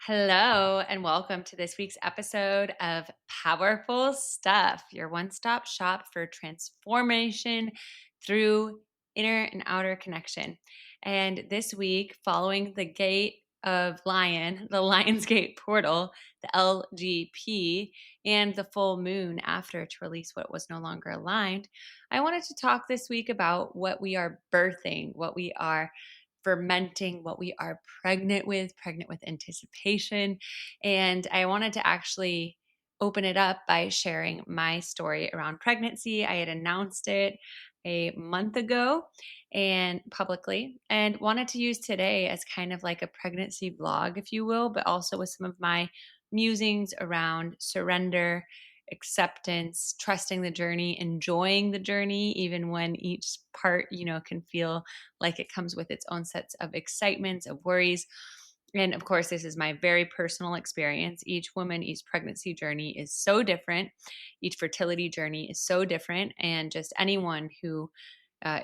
Hello, and welcome to this week's episode of Powerful Stuff, your one stop shop for transformation through inner and outer connection. And this week, following the gate of Lion, the Lionsgate portal, the LGP, and the full moon after to release what was no longer aligned, I wanted to talk this week about what we are birthing, what we are fermenting, what we are pregnant with anticipation. And I wanted to actually open it up by sharing my story around pregnancy. I had announced it a month ago and publicly, and wanted to use today as kind of like a pregnancy vlog, if you will, but also with some of my musings around surrender, acceptance, trusting the journey, enjoying the journey, even when each part, can feel like it comes with its own sets of excitements, of worries. And of course, this is my very personal experience. Each woman, each pregnancy journey is so different. Each fertility journey is so different. And just anyone who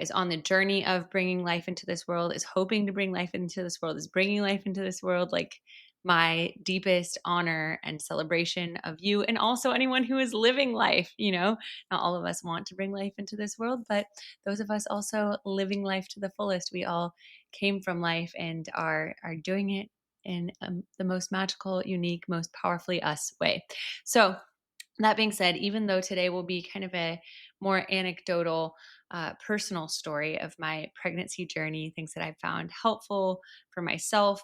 is on the journey of bringing life into this world, is hoping to bring life into this world, is bringing life into this world, like my deepest honor and celebration of you, and also anyone who is living life. Not all of us want to bring life into this world, but those of us also living life to the fullest. We all came from life and are doing it in the most magical, unique, most powerfully us way. So, that being said, even though today will be kind of a more anecdotal, personal story of my pregnancy journey, things that I found helpful for myself,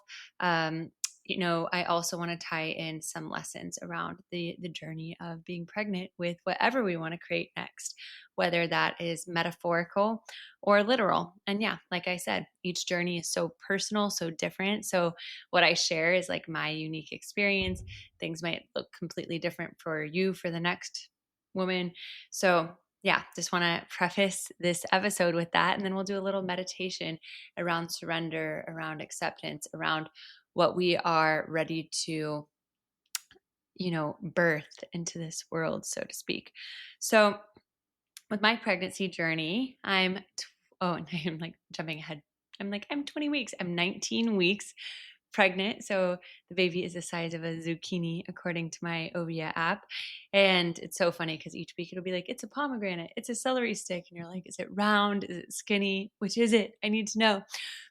I also want to tie in some lessons around the journey of being pregnant with whatever we want to create next, whether that is metaphorical or literal. And yeah, like I said, each journey is so personal, so different. So what I share is like my unique experience. Things might look completely different for you, for the next woman. So yeah, just want to preface this episode with that. And then we'll do a little meditation around surrender, around acceptance, around what we are ready to, birth into this world, so to speak. So with my pregnancy journey, and I'm like jumping ahead. I'm 20 weeks. I'm 19 weeks pregnant. So the baby is the size of a zucchini, according to my Ovia app. And it's so funny because each week it'll be like, it's a pomegranate, it's a celery stick. And you're like, is it round? Is it skinny? Which is it? I need to know.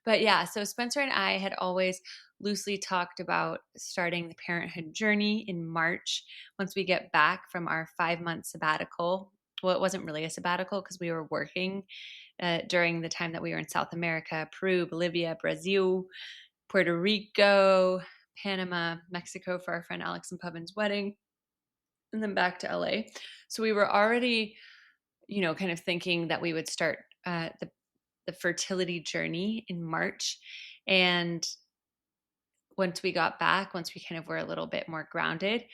But yeah, so Spencer and I had always loosely talked about starting the parenthood journey in March once we get back from our 5-month sabbatical. Well, it wasn't really a sabbatical because we were working during the time that we were in South America, Peru, Bolivia, Brazil, Puerto Rico, Panama, Mexico for our friend Alex and Pubbin's wedding, and then back to LA. So we were already, kind of thinking that we would start the fertility journey in March. And once we got back, once we kind of were a little bit more grounded,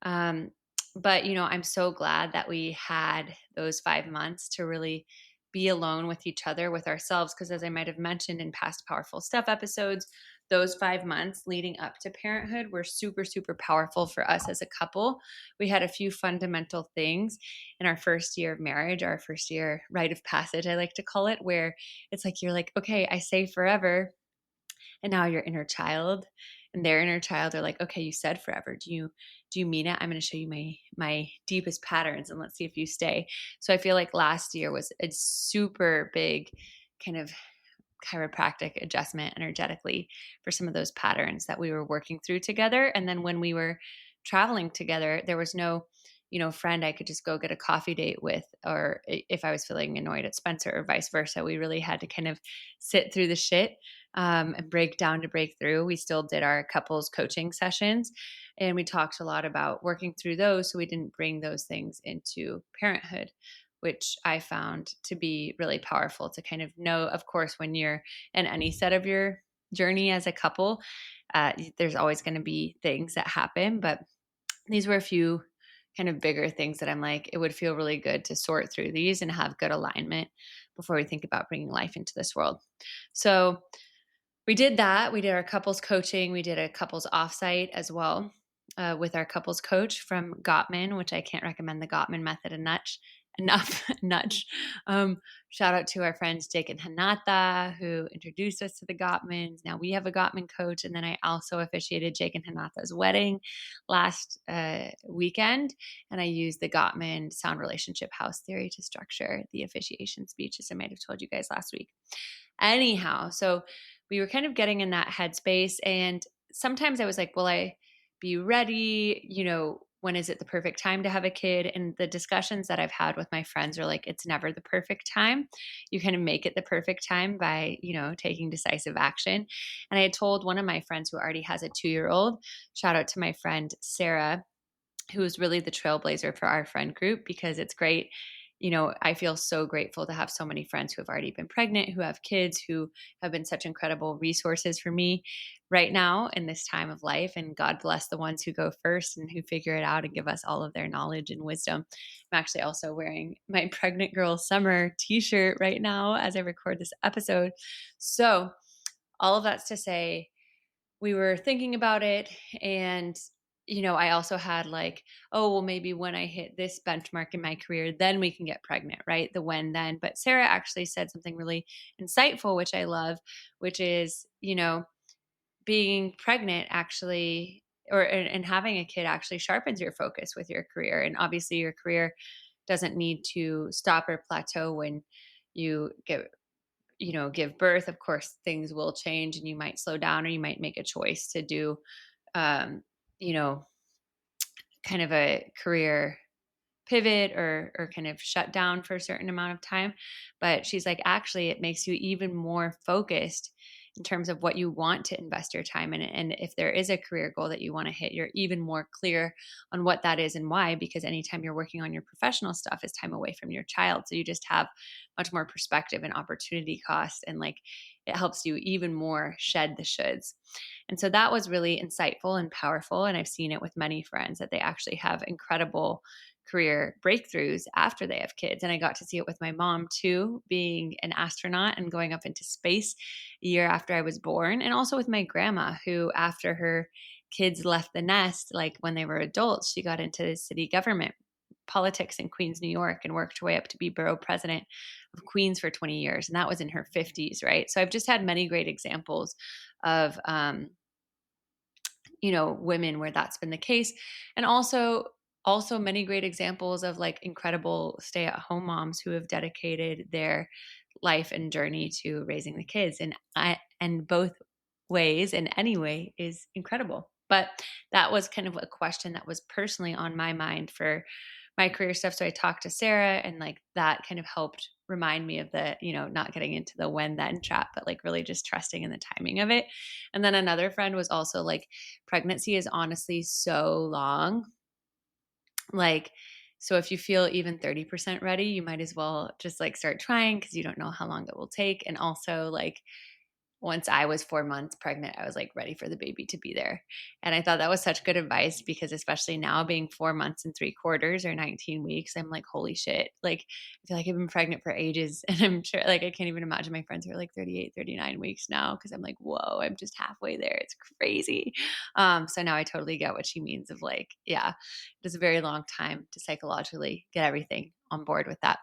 um, but I'm so glad that we had those 5 months to really be alone with each other, with ourselves. Because as I might have mentioned in past Powerful Stuff episodes, those 5 months leading up to parenthood were super, super powerful for us as a couple. We had a few fundamental things in our first year of marriage, our first year rite of passage, I like to call it, where it's like, you're like, okay, I say forever. And now your inner child and their inner child are like, okay, you said forever. Do you mean it? I'm going to show you my deepest patterns and let's see if you stay. So I feel like last year was a super big kind of chiropractic adjustment energetically for some of those patterns that we were working through together. And then when we were traveling together, there was no, friend I could just go get a coffee date with, or if I was feeling annoyed at Spencer or vice versa. We really had to kind of sit through the shit and break down to break through. We still did our couples coaching sessions and we talked a lot about working through those so we didn't bring those things into parenthood, which I found to be really powerful to kind of know. Of course, when you're in any set of your journey as a couple, there's always going to be things that happen. But these were a few kind of bigger things that I'm like, it would feel really good to sort through these and have good alignment before we think about bringing life into this world. So we did that. We did our couples coaching. We did a couples offsite as well with our couples coach from Gottman, which I can't recommend the Gottman method enough nudge. Shout out to our friends Jake and Hanata who introduced us to the Gottmans. Now we have a Gottman coach, and then I also officiated Jake and Hanata's wedding last weekend, and I used the Gottman sound relationship house theory to structure the officiation speech, as I might have told you guys last week. Anyhow, so we were kind of getting in that headspace, and sometimes I was like, will I be ready? When is it the perfect time to have a kid? And the discussions that I've had with my friends are like, it's never the perfect time. You kind of make it the perfect time by, taking decisive action. And I had told one of my friends who already has a 2-year-old, shout out to my friend Sarah, who is really the trailblazer for our friend group, because it's great. I feel so grateful to have so many friends who have already been pregnant, who have kids, who have been such incredible resources for me right now in this time of life. And God bless the ones who go first and who figure it out and give us all of their knowledge and wisdom. I'm actually also wearing my Pregnant Girl Summer t-shirt right now as I record this episode. So all of that's to say, we were thinking about it, and I also had like, oh, well, maybe when I hit this benchmark in my career, then we can get pregnant, right? The when then. But Sarah actually said something really insightful, which I love, which is, being pregnant actually, and having a kid actually sharpens your focus with your career. And obviously your career doesn't need to stop or plateau when you give birth. Of course, things will change and you might slow down, or you might make a choice to do, um, you know, kind of a career pivot or kind of shut down for a certain amount of time. But she's like, actually, it makes you even more focused in terms of what you want to invest your time in. And if there is a career goal that you want to hit, you're even more clear on what that is and why, because anytime you're working on your professional stuff is time away from your child. So you just have much more perspective and opportunity cost. And like, it helps you even more shed the shoulds. And so that was really insightful and powerful. And I've seen it with many friends that they actually have incredible career breakthroughs after they have kids. And I got to see it with my mom too, being an astronaut and going up into space a year after I was born. And also with my grandma, who after her kids left the nest, like when they were adults, she got into city government politics in Queens, New York, and worked her way up to be borough president of Queens for 20 years. And that was in her 50s, right? So I've just had many great examples of, women where that's been the case. And also many great examples of like incredible stay-at-home moms who have dedicated their life and journey to raising the kids. And both ways, in any way, is incredible. But that was kind of a question that was personally on my mind for my career stuff. So I talked to Sarah, and like that kind of helped remind me of the, not getting into the when then trap, but like really just trusting in the timing of it. And then another friend was also like, pregnancy is honestly so long. Like, so if you feel even 30% ready, you might as well just like start trying, because you don't know how long it will take. And also, like, once I was 4 months pregnant, I was like ready for the baby to be there. And I thought that was such good advice, because especially now being 4 months and 3/4 or 19 weeks, I'm like, holy shit. Like, I feel like I've been pregnant for ages. And I'm sure, like, I can't even imagine my friends who are like 38, 39 weeks now. Cause I'm like, whoa, I'm just halfway there. It's crazy. So now I totally get what she means of like, yeah, it is a very long time to psychologically get everything on board with that.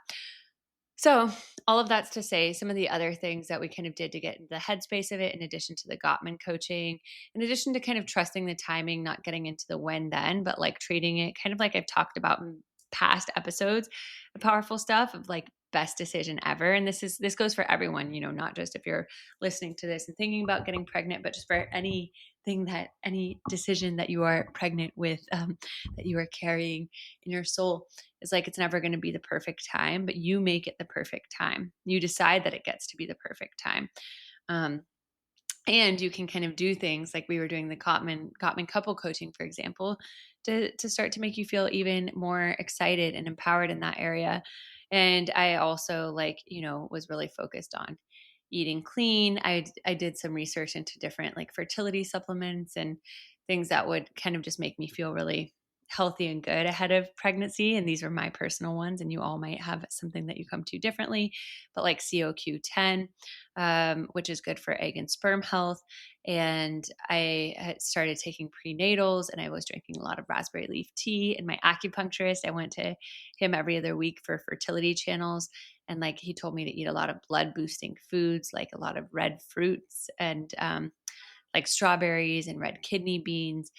So all of that's to say, some of the other things that we kind of did to get into the headspace of it, in addition to the Gottman coaching, in addition to kind of trusting the timing, not getting into the when then, but like treating it kind of like I've talked about in past episodes, the powerful stuff of like best decision ever. And this goes for everyone, not just if you're listening to this and thinking about getting pregnant, but just for any decision that you are pregnant with, that you are carrying in your soul. Is like, it's never going to be the perfect time, but you make it the perfect time. You decide that it gets to be the perfect time. And you can kind of do things like we were doing the Gottman couple coaching, for example, to start to make you feel even more excited and empowered in that area. And I also was really focused on eating clean. I did some research into different like fertility supplements and things that would kind of just make me feel really healthy and good ahead of pregnancy. And these are my personal ones, and you all might have something that you come to differently, but like COQ10, which is good for egg and sperm health. And I had started taking prenatals, and I was drinking a lot of raspberry leaf tea. And my acupuncturist, I went to him every other week for fertility channels. And like he told me to eat a lot of blood boosting foods, like a lot of red fruits and like strawberries and red kidney beans.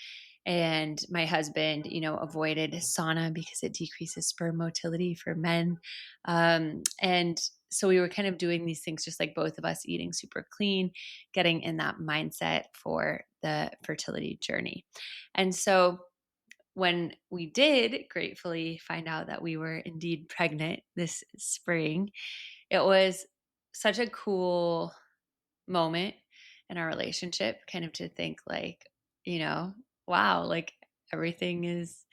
And my husband, avoided sauna because it decreases sperm motility for men. And so we were kind of doing these things, just like both of us, eating super clean, getting in that mindset for the fertility journey. And so when we did gratefully find out that we were indeed pregnant this spring, it was such a cool moment in our relationship, kind of to think like, wow, like everything's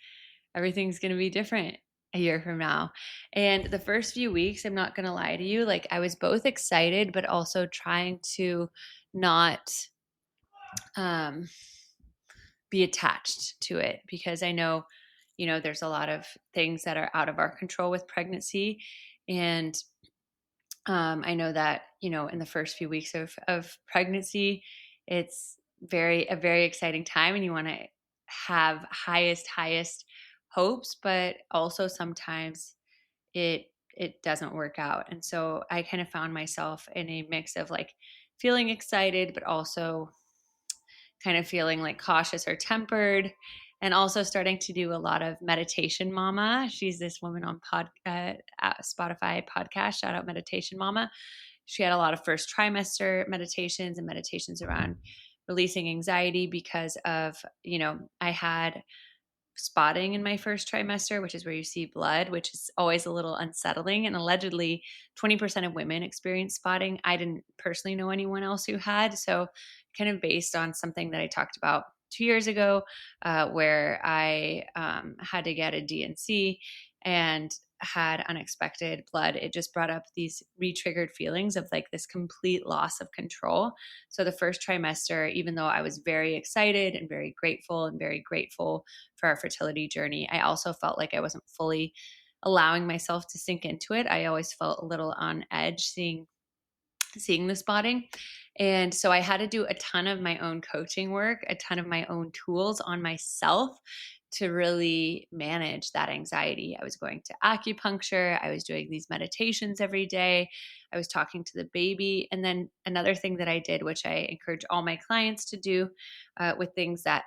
going to be different a year from now. And the first few weeks, I'm not going to lie to you, like I was both excited, but also trying to not um, be attached to it, because I know, there's a lot of things that are out of our control with pregnancy. And I know that, in the first few weeks of pregnancy, it's a very exciting time, and you want to have highest hopes, but also sometimes it doesn't work out. And so I kind of found myself in a mix of like feeling excited, but also kind of feeling like cautious or tempered, and also starting to do a lot of meditation mama. She's this woman on Spotify podcast, shout out Meditation Mama. She had a lot of first trimester meditations and meditations around releasing anxiety because of, I had spotting in my first trimester, which is where you see blood, which is always a little unsettling. And allegedly 20% of women experience spotting. I didn't personally know anyone else who had. So kind of based on something that I talked about 2 years ago, where I had to get a DNC and had unexpected blood, it just brought up these re-triggered feelings of like this complete loss of control. So the first trimester, even though I was very excited and very grateful for our fertility journey, I also felt like I wasn't fully allowing myself to sink into it. I always felt a little on edge seeing the spotting. And so I had to do a ton of my own coaching work, a ton of my own tools on myself to really manage that anxiety. I was going to acupuncture, I was doing these meditations every day, I was talking to the baby. And then another thing that I did, which I encourage all my clients to do with things that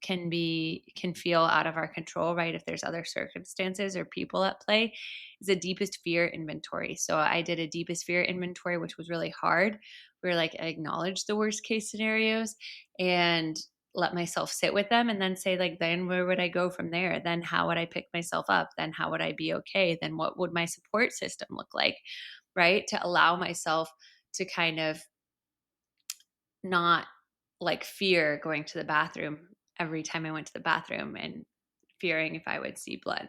can feel out of our control, right? If there's other circumstances or people at play, is a deepest fear inventory. So I did a deepest fear inventory, which was really hard. Where like I acknowledged the worst case scenarios and let myself sit with them, and then say like, then where would I go from there? Then how would I pick myself up? Then how would I be okay? Then what would my support system look like? Right? To allow myself to kind of not like fear going to the bathroom every time I went to the bathroom and fearing if I would see blood.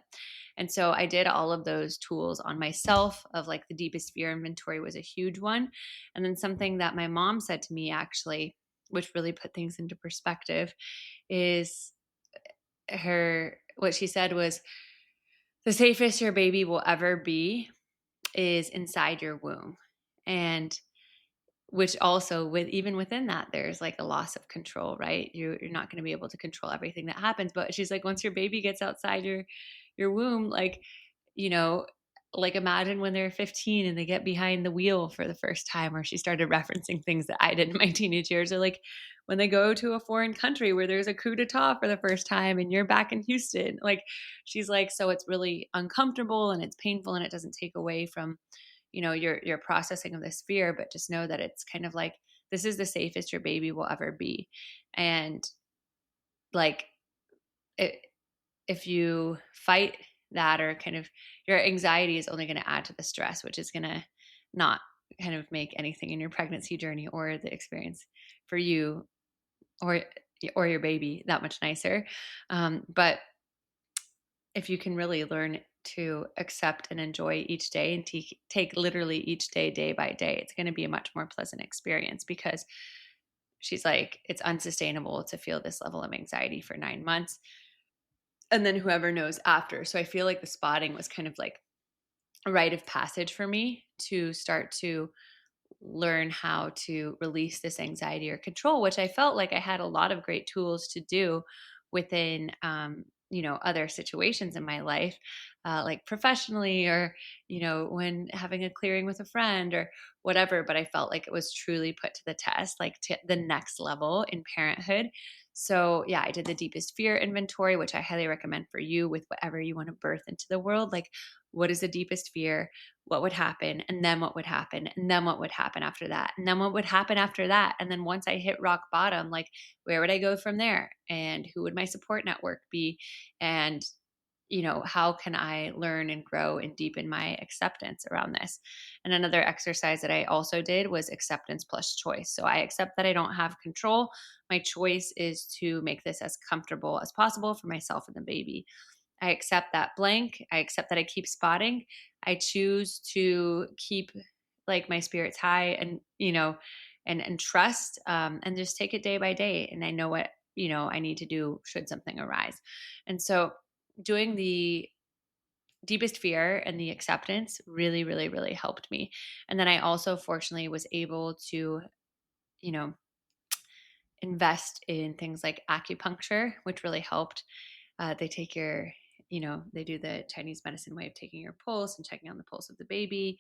And so I did all of those tools on myself, of like the deepest fear inventory was a huge one. And then something that my mom said to me actually, which really put things into perspective, is what she said was, the safest your baby will ever be is inside your womb. And which also, with even within that, there's like a loss of control, right? You're not going to be able to control everything that happens. But she's like, once your baby gets outside your womb, like, you know like imagine when they're 15 and they get behind the wheel for the first time. Or she started referencing things that I did in my teenage years, or like when they go to a foreign country where there's a coup d'etat for the first time and you're back in Houston. Like, she's like, so it's really uncomfortable and it's painful, and it doesn't take away from your processing of this fear, but just know that it's kind of like, this is the safest your baby will ever be. And like it, if you fight that, or kind of, your anxiety is only going to add to the stress, which is going to not kind of make anything in your pregnancy journey or the experience for you or your baby that much nicer. But if you can really learn to accept and enjoy each day, and take literally each day by day, it's going to be a much more pleasant experience. Because she's like, it's unsustainable to feel this level of anxiety for 9 months. and then whoever knows after. So I feel like the spotting was kind of like a rite of passage for me to start to learn how to release this anxiety or control, which I felt like I had a lot of great tools to do within, other situations in my life, like professionally or, when having a clearing with a friend or whatever. But I felt like it was truly put to the test, like to the next level in parenthood. So, yeah, I did the deepest fear inventory, which I highly recommend for you with whatever you want to birth into the world. Like, what is the deepest fear? What would happen? And then what would happen? And then what would happen after that? And then what would happen after that? And then once I hit rock bottom, like, where would I go from there? And who would my support network be? And how can I learn and grow and deepen my acceptance around this? And another exercise that I also did was acceptance plus choice. So I accept that I don't have control. My choice is to make this as comfortable as possible for myself and the baby. I accept that blank. I accept that I keep spotting. I choose to keep like my spirits high and, and trust, and just take it day by day. And I know what, I need to do should something arise. And so doing the deepest fear and the acceptance really, really, really helped me. And then I also fortunately was able to, you know, invest in things like acupuncture, which really helped. They take your, they do the Chinese medicine way of taking your pulse and checking on the pulse of the baby,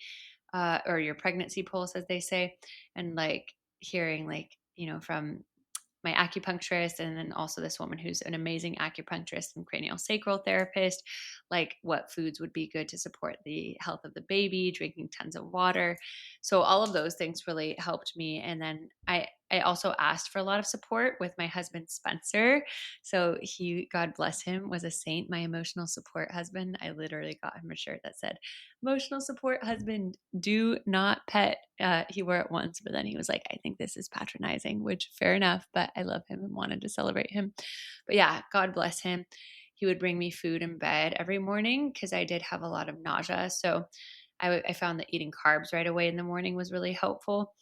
or your pregnancy pulse, as they say, and like hearing, like, from my acupuncturist, and then also this woman who's an amazing acupuncturist and cranial sacral therapist, like what foods would be good to support the health of the baby, drinking tons of water. So all of those things really helped me. And then I also asked for a lot of support with my husband Spencer. So he, God bless him, was a saint, my emotional support husband. I literally got him a shirt that said emotional support husband, do not pet. He wore it once, but then he was like, I think this is patronizing, which fair enough, but I love him and wanted to celebrate him. But yeah, God bless him. He would bring me food in bed every morning because I did have a lot of nausea. So I found that eating carbs right away in the morning was really helpful.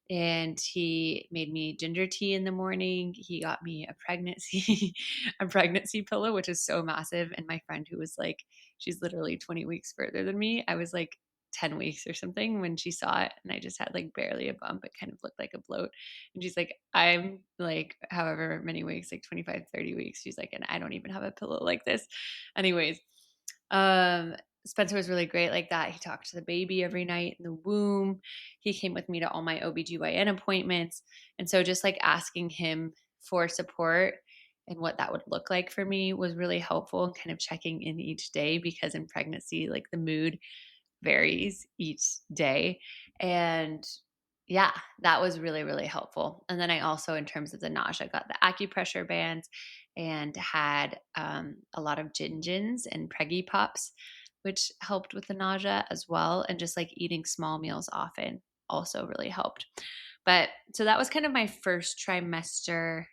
And he made me ginger tea in the morning. He got me a pregnancy a pregnancy pillow, which is so massive. And my friend, who was like, she's literally 20 weeks further than me, I was like 10 weeks or something when she saw it, and I just had like barely a bump. It kind of looked like a bloat. And she's like, I'm like however many weeks, like 25, 30 weeks. She's like, and I don't even have a pillow like this. Anyways, um, Spencer was really great like that. He talked to the baby every night in the womb. He came with me to all my OBGYN appointments. And so just like asking him for support and what that would look like for me was really helpful, and kind of checking in each day, because in pregnancy, like the mood varies each day. And yeah, that was really, really helpful. And then I also, in terms of the nausea, got the acupressure bands and had a lot of gingins and preggy pops, which helped with the nausea as well. And just like eating small meals often also really helped. But so that was kind of my first trimester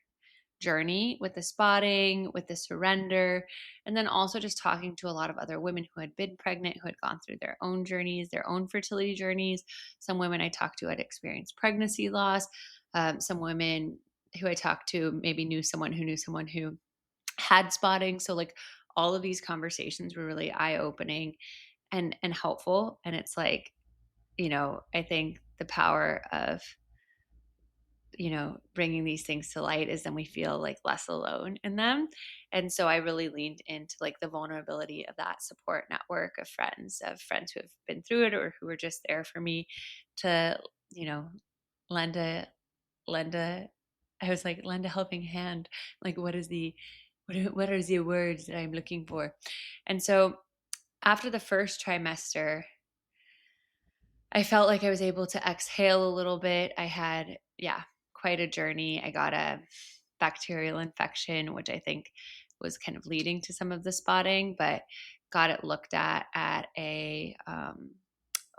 journey with the spotting, with the surrender, and then also just talking to a lot of other women who had been pregnant, who had gone through their own journeys, their own fertility journeys. Some women I talked to had experienced pregnancy loss. Some women who I talked to maybe knew someone who knew someone who had spotting. So like all of these conversations were really eye-opening and helpful. And it's like, I think the power of bringing these things to light is then we feel like less alone in them. And so I really leaned into like the vulnerability of that support network of friends who have been through it or who were just there for me to, you know, lend a, lend a, I was like, lend a helping hand. Like, what are the words that I'm looking for? And so after the first trimester, I felt like I was able to exhale a little bit. I had, yeah, quite a journey. I got a bacterial infection, which I think was kind of leading to some of the spotting, but got it looked at a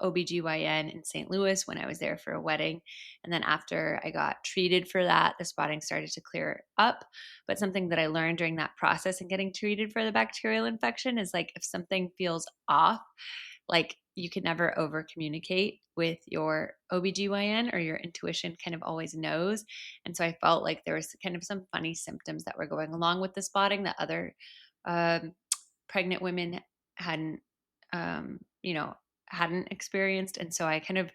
OBGYN in St. Louis when I was there for a wedding. And then after I got treated for that, the spotting started to clear up. But something that I learned during that process and getting treated for the bacterial infection is like, if something feels off, like you can never over communicate with your OBGYN, or your intuition kind of always knows. And so I felt like there was kind of some funny symptoms that were going along with the spotting that other um, pregnant women hadn't, hadn't experienced. And so I kind of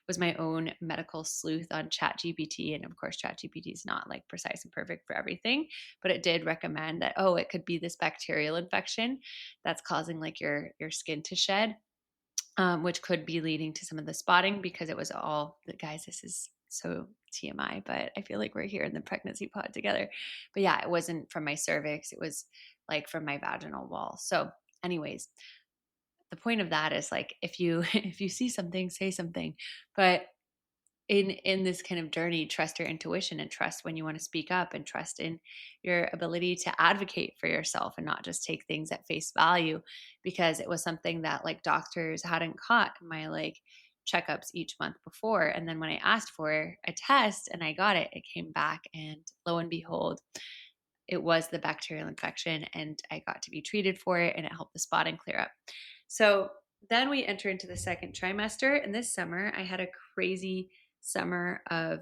was my own medical sleuth on ChatGPT. And of course, ChatGPT is not like precise and perfect for everything, but it did recommend that, oh, it could be this bacterial infection that's causing like your skin to shed, which could be leading to some of the spotting, because it was all the guys. This is so TMI, but I feel like we're here in the pregnancy pod together. But yeah, it wasn't from my cervix. It was like from my vaginal wall. So anyways, the point of that is like, if you if you see something, say something. But in this kind of journey, trust your intuition, and trust when you want to speak up, and trust in your ability to advocate for yourself and not just take things at face value, because it was something that like doctors hadn't caught in my like checkups each month before. And then when I asked for a test and I got it, it came back, and lo and behold, it was the bacterial infection, and I got to be treated for it, and it helped the spotting clear up. So then we enter into the second trimester, and this summer I had a crazy summer of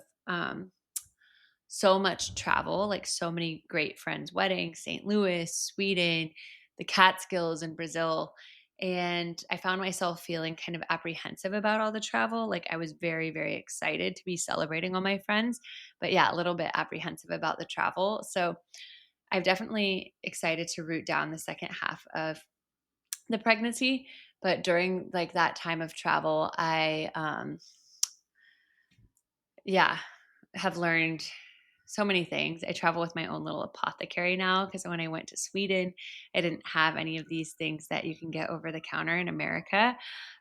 so much travel, like so many great friends' weddings, St. Louis, Sweden, the Catskills in Brazil. And I found myself feeling kind of apprehensive about all the travel. Like I was very, very excited to be celebrating all my friends, but yeah, a little bit apprehensive about the travel. So I've definitely excited to root down the second half of the pregnancy. But during like that time of travel, I yeah, have learned so many things. I travel with my own little apothecary now, because when I went to Sweden, I didn't have any of these things that you can get over the counter in America,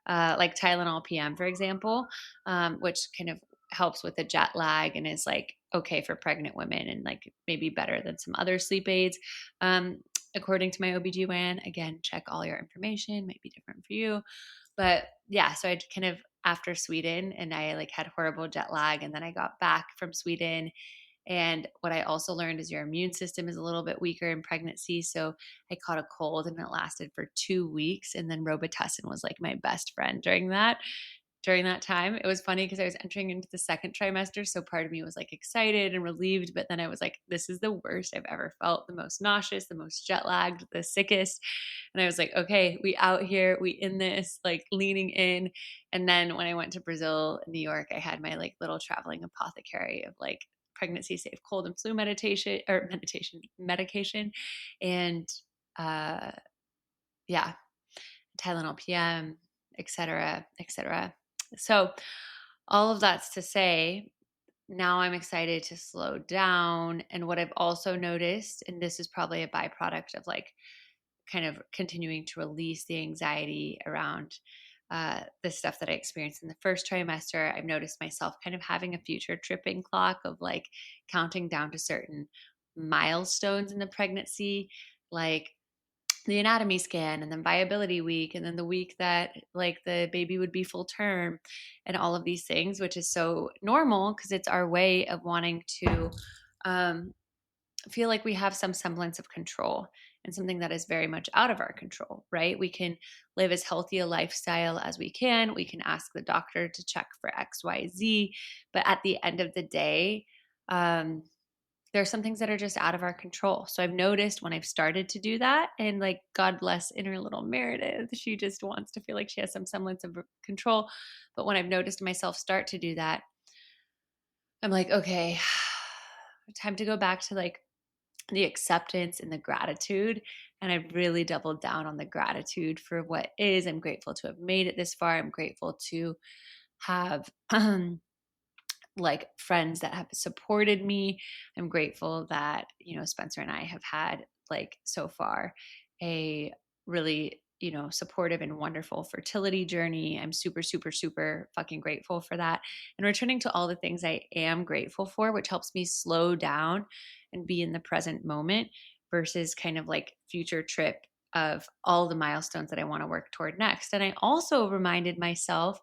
like Tylenol PM, for example, which kind of helps with the jet lag and is like okay for pregnant women, and like maybe better than some other sleep aids. According to my OBGYN, again, check all your information, might be different for you. But yeah, so I kind of, after Sweden, and I like had horrible jet lag, and then I got back from Sweden, and what I also learned is your immune system is a little bit weaker in pregnancy. So I caught a cold, and it lasted for 2 weeks. And then Robitussin was like my best friend during that time. It was funny because I was entering into the second trimester. So part of me was like excited and relieved, but then I was like, this is the worst I've ever felt, the most nauseous, the most jet lagged, the sickest. And I was like, okay, we out here, we in this, like leaning in. And then when I went to Brazil, New York, I had my like little traveling apothecary of like pregnancy safe cold and flu medication. And yeah, Tylenol PM, et cetera, et cetera. So all of that's to say, now I'm excited to slow down. And what I've also noticed, and this is probably a byproduct of like kind of continuing to release the anxiety around the stuff that I experienced in the first trimester, I've noticed myself kind of having a future tripping clock of like counting down to certain milestones in the pregnancy, like the anatomy scan, and then viability week, and then the week that like the baby would be full term, and all of these things, which is so normal because it's our way of wanting to um, feel like we have some semblance of control, and something that is very much out of our control, right? We can live as healthy a lifestyle as we can. We can ask the doctor to check for XYZ, but at the end of the day, um, there are some things that are just out of our control. So I've noticed when I've started to do that, and like, God bless inner little Meredith, she just wants to feel like she has some semblance of control. But when I've noticed myself start to do that, I'm like, okay, time to go back to like the acceptance and the gratitude. And I've really doubled down on the gratitude for what is. I'm grateful to have made it this far. I'm grateful to have like friends that have supported me. I'm grateful that, Spencer and I have had like so far a really, supportive and wonderful fertility journey. I'm super, super, super fucking grateful for that. And returning to all the things I am grateful for, which helps me slow down and be in the present moment versus kind of like future trip of all the milestones that I want to work toward next. And I also reminded myself,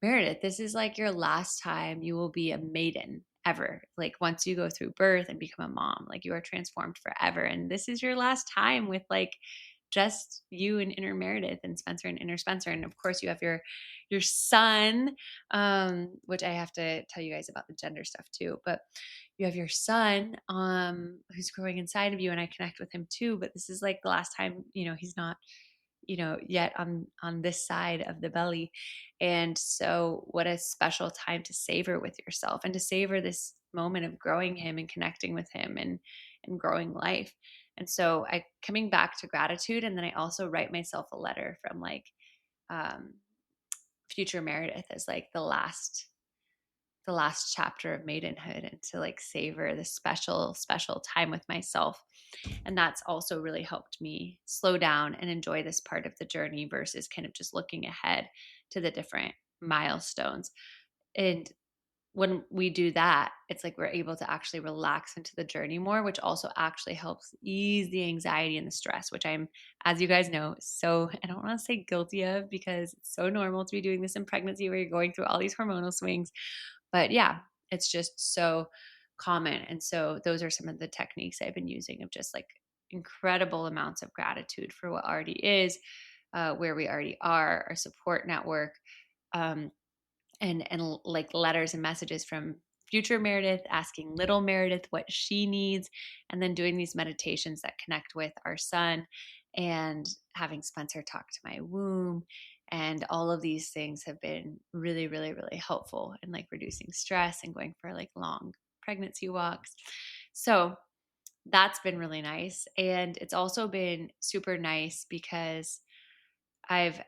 Meredith, this is like your last time you will be a maiden ever. Like once you go through birth and become a mom, like you are transformed forever. And this is your last time with like just you and inner Meredith and Spencer and inner Spencer. And of course you have your son, which I have to tell you guys about the gender stuff too, but you have your son, who's growing inside of you, and I connect with him too. But this is like the last time, he's not, yet on this side of the belly. And so what a special time to savor with yourself and to savor this moment of growing him and connecting with him and growing life. And so I coming back to gratitude, and then I also write myself a letter from like um future Meredith as like the last chapter of maidenhood, and to like savor this special time with myself. And that's also really helped me slow down and enjoy this part of the journey versus kind of just looking ahead to the different milestones. And when we do that, it's like we're able to actually relax into the journey more, which also actually helps ease the anxiety and the stress, which I'm, as you guys know, so I don't want to say guilty of, because it's so normal to be doing this in pregnancy where you're going through all these hormonal swings. But yeah, it's just so common. And so those are some of the techniques I've been using, of just like incredible amounts of gratitude for what already is, where we already are, our support network, um, and like letters and messages from future Meredith asking little Meredith what she needs, and then doing these meditations that connect with our son, and having Spencer talk to my womb. And all of these things have been really, really, really helpful in like reducing stress and going for like long pregnancy walks. So that's been really nice. And it's also been super nice because I've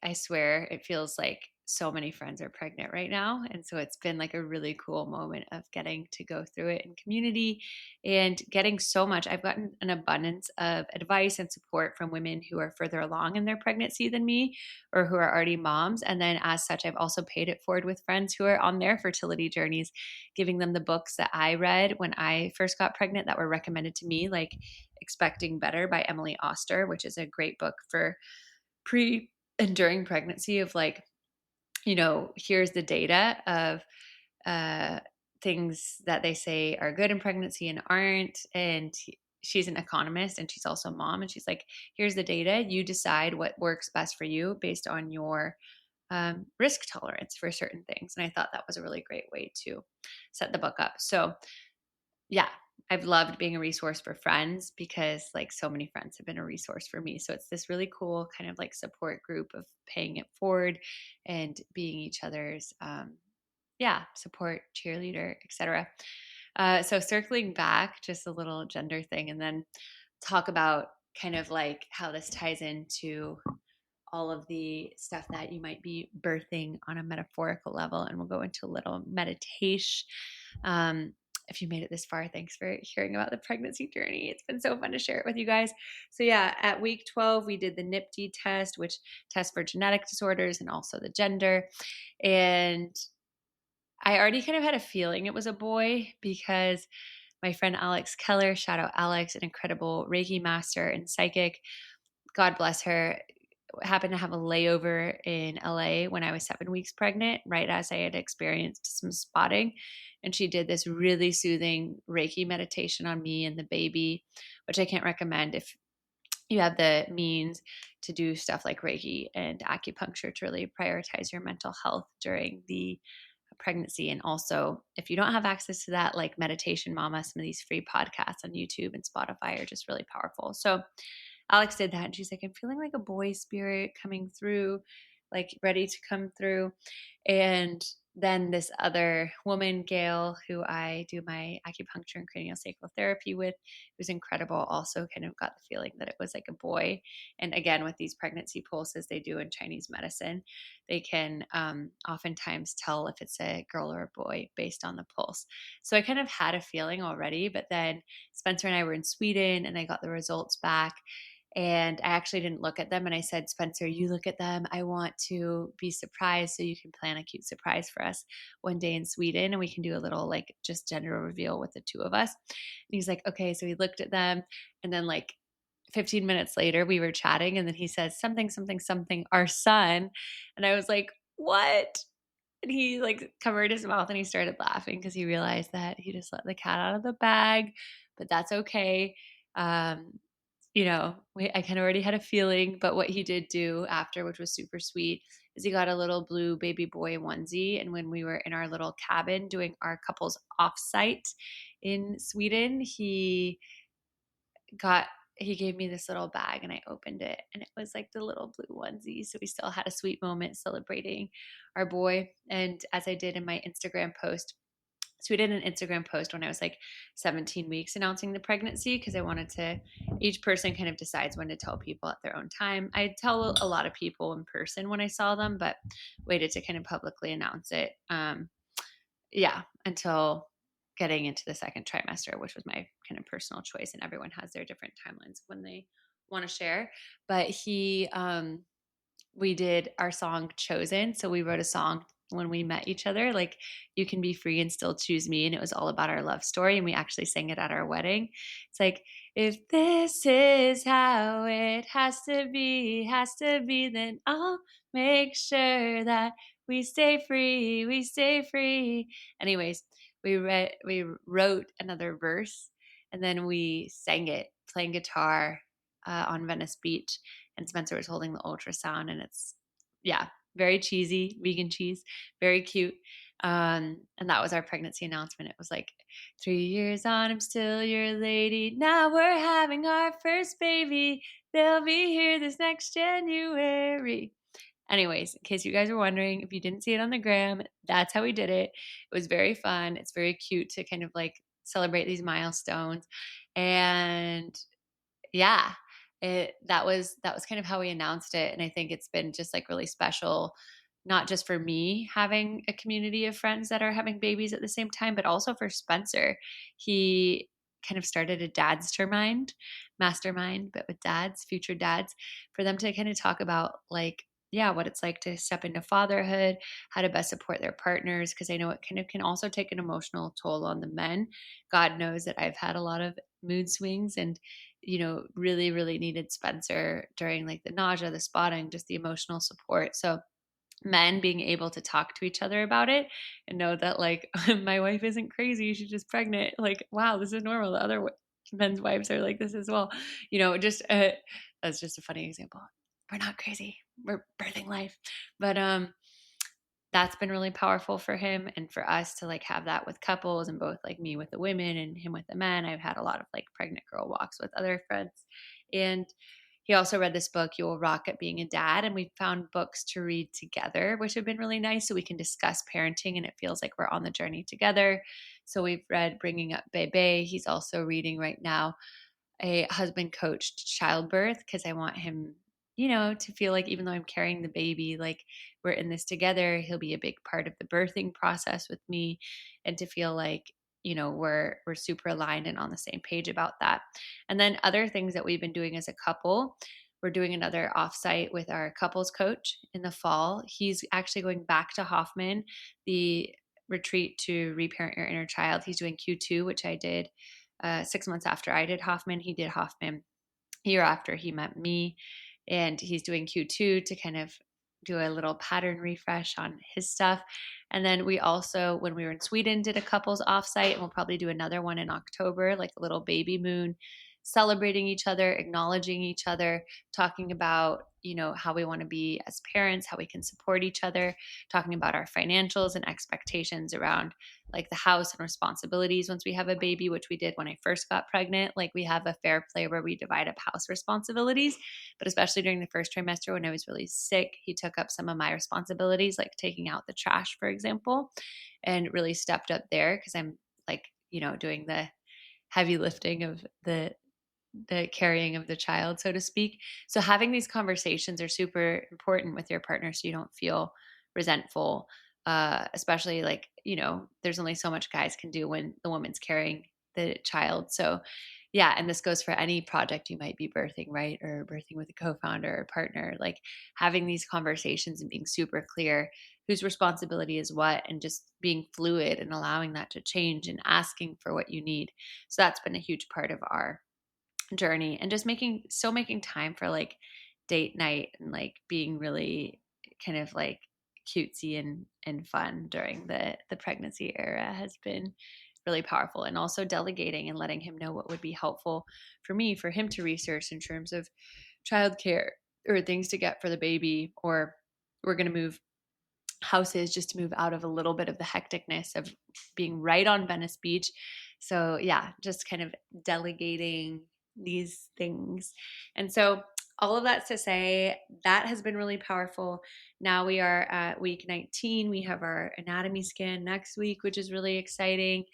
I swear it feels like so many friends are pregnant right now. And so it's been like a really cool moment of getting to go through it in community and getting so much. I've gotten an abundance of advice and support from women who are further along in their pregnancy than me, or who are already moms. And then as such, I've also paid it forward with friends who are on their fertility journeys, giving them the books that I read when I first got pregnant that were recommended to me, like Expecting Better by Emily Oster, which is a great book for pre and during pregnancy, of like, here's the data of uh, things that they say are good in pregnancy and aren't. And she's an economist, and she's also a mom. And she's like, here's the data. You decide what works best for you based on your risk tolerance for certain things. And I thought that was a really great way to set the book up. So yeah, I've loved being a resource for friends, because like so many friends have been a resource for me. So it's this really cool kind of like support group of paying it forward and being each other's support, cheerleader, etc. So circling back, just a little gender thing, and then talk about kind of like how this ties into all of the stuff that you might be birthing on a metaphorical level. And we'll go into a little meditation. If you made it this far, thanks for hearing about the pregnancy journey. It's been so fun to share it with you guys. So yeah, at week 12, we did the NIPT test, which tests for genetic disorders and also the gender. And I already kind of had a feeling it was a boy, because my friend Alex Keller, shout out Alex, an incredible Reiki master and psychic, God bless her, happened to have a layover in LA when I was 7 weeks pregnant, right as I had experienced some spotting. And she did this really soothing Reiki meditation on me and the baby, which I can't recommend if you have the means to do stuff like Reiki and acupuncture to really prioritize your mental health during the pregnancy. And also, if you don't have access to that, like Meditation Mama, some of these free podcasts on YouTube and Spotify are just really powerful. So Alex did that, and she's like, I'm feeling like a boy spirit coming through, like ready to come through. And then this other woman, Gail, who I do my acupuncture and craniosacral therapy with, who's incredible, also kind of got the feeling that it was like a boy. And again, with these pregnancy pulses they do in Chinese medicine, they can oftentimes tell if it's a girl or a boy based on the pulse. So I kind of had a feeling already, but then Spencer and I were in Sweden, and I got the results back. And I actually didn't look at them. And I said, Spencer, you look at them. I want to be surprised, so you can plan a cute surprise for us one day in Sweden. And we can do a little like just gender reveal with the two of us. And he's like, okay. So he looked at them. And then like 15 minutes later, we were chatting. And then he says, something, something, something, our son. And I was like, what? And he like covered his mouth and he started laughing, because he realized that he just let the cat out of the bag, but that's okay. I kind of already had a feeling, but what he did do after, which was super sweet, is he got a little blue baby boy onesie. And when we were in our little cabin doing our couple's offsite in Sweden, got he gave me this little bag and I opened it and it was like the little blue onesie. So we still had a sweet moment celebrating our boy. And as I did in my Instagram post, so we did an Instagram post when I was like 17 weeks announcing the pregnancy because I wanted to, each person kind of decides when to tell people at their own time. I tell a lot of people in person when I saw them, but waited to kind of publicly announce it. Yeah, until getting into the second trimester, which was my kind of personal choice. And everyone has their different timelines when they want to share. But we did our song Chosen. So we wrote a song when we met each other, like You Can Be Free and Still Choose Me. And it was all about our love story. And we actually sang it at our wedding. It's like, if this is how it has to be, then I'll make sure that we stay free, we stay free. Anyways, we wrote another verse and then we sang it playing guitar on Venice Beach, and Spencer was holding the ultrasound, and it's, yeah, very cheesy, vegan cheese, very cute. And that was our pregnancy announcement. It was like, 3 years on, I'm still your lady. Now we're having our first baby. They'll be here this next January. Anyways, in case you guys were wondering, if you didn't see it on the gram, that's how we did it. It was very fun. It's very cute to kind of like celebrate these milestones. And yeah, that was kind of how we announced it. And I think it's been just like really special, not just for me having a community of friends that are having babies at the same time, but also for Spencer. He kind of started a dad's mastermind, but with dads, future dads, for them to kind of talk about like, yeah, what it's like to step into fatherhood, how to best support their partners, because I know it kind of can also take an emotional toll on the men. God knows that I've had a lot of mood swings and really, really needed Spencer during like the nausea, the spotting, just the emotional support. So men being able to talk to each other about it and know that like my wife isn't crazy, she's just pregnant. Like, wow, this is normal. The other men's wives are like this as well. Just that's just a funny example. We're not crazy. We're birthing life. But that's been really powerful for him and for us to like have that with couples, and both like me with the women and him with the men. I've had a lot of like pregnant girl walks with other friends. And he also read this book, You Will Rock at Being a Dad. And we found books to read together, which have been really nice. So we can discuss parenting and it feels like we're on the journey together. So we've read Bringing Up Bebe. He's also reading right now a husband coached childbirth because I want him, to feel like even though I'm carrying the baby, like we're in this together, he'll be a big part of the birthing process with me, and to feel like, we're super aligned and on the same page about that. And then other things that we've been doing as a couple, we're doing another offsite with our couples coach in the fall. He's actually going back to Hoffman, the retreat to reparent your inner child. He's doing Q2, which I did 6 months after I did Hoffman. He did Hoffman a year after he met me, and he's doing Q2 to kind of do a little pattern refresh on his stuff. And then we also, when we were in Sweden, did a couples offsite, and we'll probably do another one in October, like a little baby moon, celebrating each other, acknowledging each other, talking about, how we want to be as parents, how we can support each other, talking about our financials and expectations around like the house and responsibilities once we have a baby, which we did when I first got pregnant. Like we have a fair play where we divide up house responsibilities, but especially during the first trimester when I was really sick, he took up some of my responsibilities, like taking out the trash, for example, and really stepped up there because I'm like, doing the heavy lifting of the carrying of the child, so to speak. So having these conversations are super important with your partner so you don't feel resentful, especially like, there's only so much guys can do when the woman's carrying the child. So yeah, and this goes for any project you might be birthing, right? Or birthing with a co-founder or partner, like having these conversations and being super clear whose responsibility is what, and just being fluid and allowing that to change and asking for what you need. So that's been a huge part of our journey, and just making time for like date night and like being really kind of like cutesy and fun during the pregnancy era has been really powerful. And also delegating and letting him know what would be helpful for me, for him to research in terms of childcare or things to get for the baby, or we're going to move houses just to move out of a little bit of the hecticness of being right on Venice Beach. So yeah, just kind of delegating these things. And so all of that's to say that has been really powerful. Now we are at week 19. We have our anatomy scan next week, which is really exciting.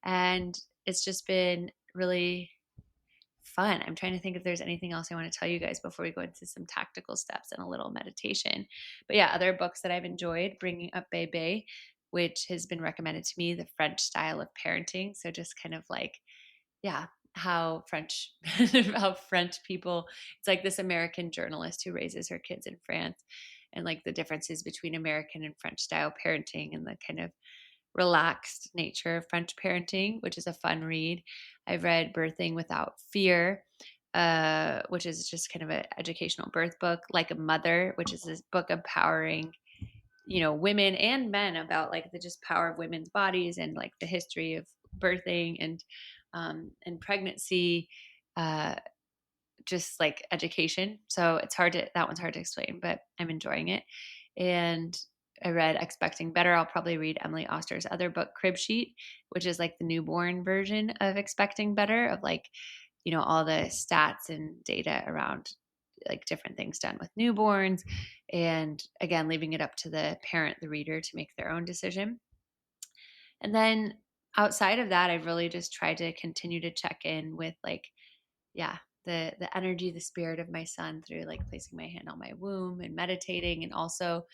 And it's just been really fun. I'm trying to think if there's anything else I want to tell you guys before we go into some tactical steps and a little meditation. But yeah, other books that I've enjoyed, Bringing Up Bebe, which has been recommended to me, The French Style of Parenting. So just kind of like, yeah, how French how French people, it's like this American journalist who raises her kids in France, and like the differences between American and French style parenting and the kind of relaxed nature of French parenting, which is a fun read. I've read Birthing Without Fear, which is just kind of an educational birth book, Like a Mother, which is this book empowering, women and men about like the just power of women's bodies and like the history of birthing and pregnancy, just like education. So that one's hard to explain, but I'm enjoying it. And I read Expecting Better. I'll probably read Emily Oster's other book, Crib Sheet, which is like the newborn version of Expecting Better, of like, all the stats and data around like different things done with newborns. And again, leaving it up to the parent, the reader, to make their own decision. And then outside of that, I've really just tried to continue to check in with like, yeah, the energy, the spirit of my son through like placing my hand on my womb and meditating, and also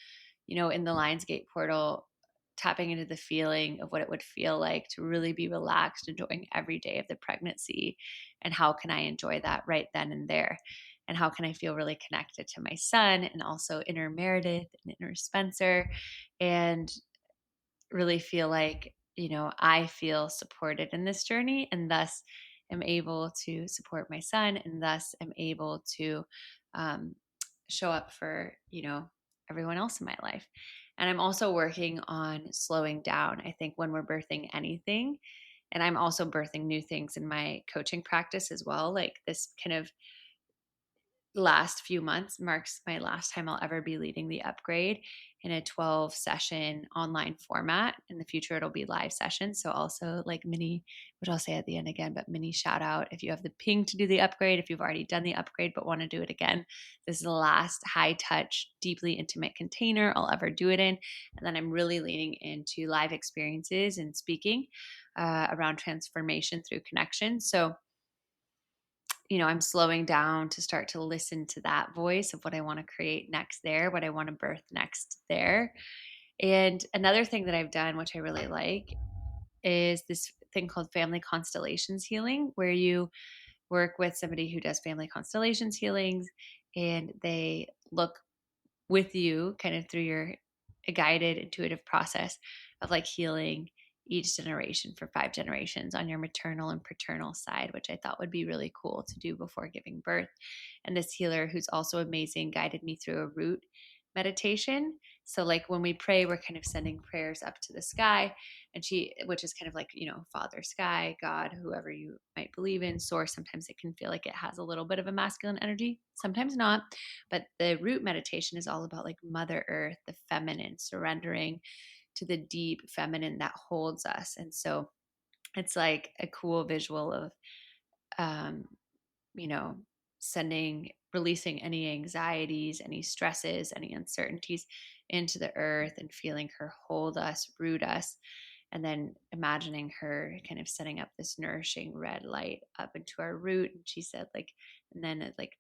in the Lionsgate portal, tapping into the feeling of what it would feel like to really be relaxed, enjoying every day of the pregnancy. And how can I enjoy that right then and there? And how can I feel really connected to my son and also inner Meredith and inner Spencer, and really feel like, I feel supported in this journey, and thus am able to support my son, and thus am able to um, show up for, everyone else in my life. And I'm also working on slowing down. I think when we're birthing anything, and I'm also birthing new things in my coaching practice as well, like this kind of last few months marks my last time I'll ever be leading the upgrade in a 12 session online format. In the future, it'll be live sessions. So also like mini, which I'll say at the end again, but mini shout out if you have the ping to do the upgrade, if you've already done the upgrade but want to do it again. This is the last high touch, deeply intimate container I'll ever do it in. And then I'm really leaning into live experiences and speaking around transformation through connection. So I'm slowing down to start to listen to that voice of what I want to create next there, what I want to birth next there. And another thing that I've done, which I really like, is this thing called family constellations healing, where you work with somebody who does family constellations healings, and they look with you kind of through your a guided intuitive process of like healing each generation for 5 generations on your maternal and paternal side, which I thought would be really cool to do before giving birth. And this healer, who's also amazing, guided me through a root meditation. So like when we pray, we're kind of sending prayers up to the sky, and which is kind of like, Father Sky, God, whoever you might believe in, source. Sometimes it can feel like it has a little bit of a masculine energy, sometimes not. But the root meditation is all about like Mother Earth, the feminine, surrendering to the deep feminine that holds us. And so it's like a cool visual of, um, you know, releasing any anxieties, any stresses, any uncertainties into the earth, and feeling her hold us, root us, and then imagining her kind of setting up this nourishing red light up into our root. And she said, like, and then it's like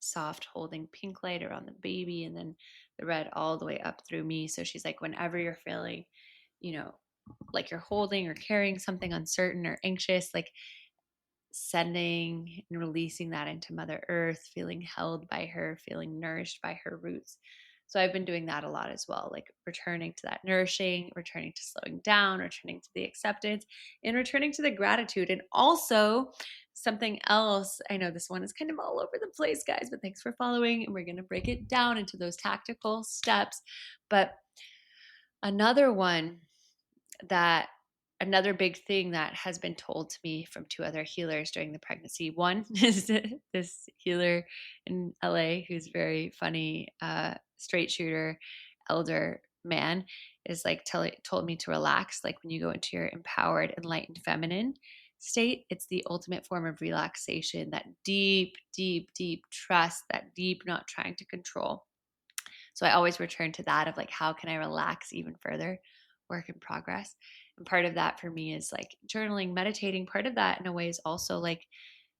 soft holding pink light around the baby, and then the red all the way up through me. So she's like, whenever you're feeling, like you're holding or carrying something uncertain or anxious, like sending and releasing that into Mother Earth, feeling held by her, feeling nourished by her roots. So I've been doing that a lot as well, like returning to that nourishing, returning to slowing down, returning to the acceptance, and returning to the gratitude. And also something else, I know this one is kind of all over the place, guys, but thanks for following. And we're going to break it down into those tactical steps. But another one that another big thing that has been told to me from two other healers during the pregnancy. One is this healer in LA who's very funny, straight shooter, elder man, is like told me to relax. Like when you go into your empowered, enlightened feminine state, it's the ultimate form of relaxation, that deep, deep, deep trust, that deep not trying to control. So I always return to that of like, how can I relax even further? Work in progress. And part of that for me is like journaling, meditating. Part of that in a way is also like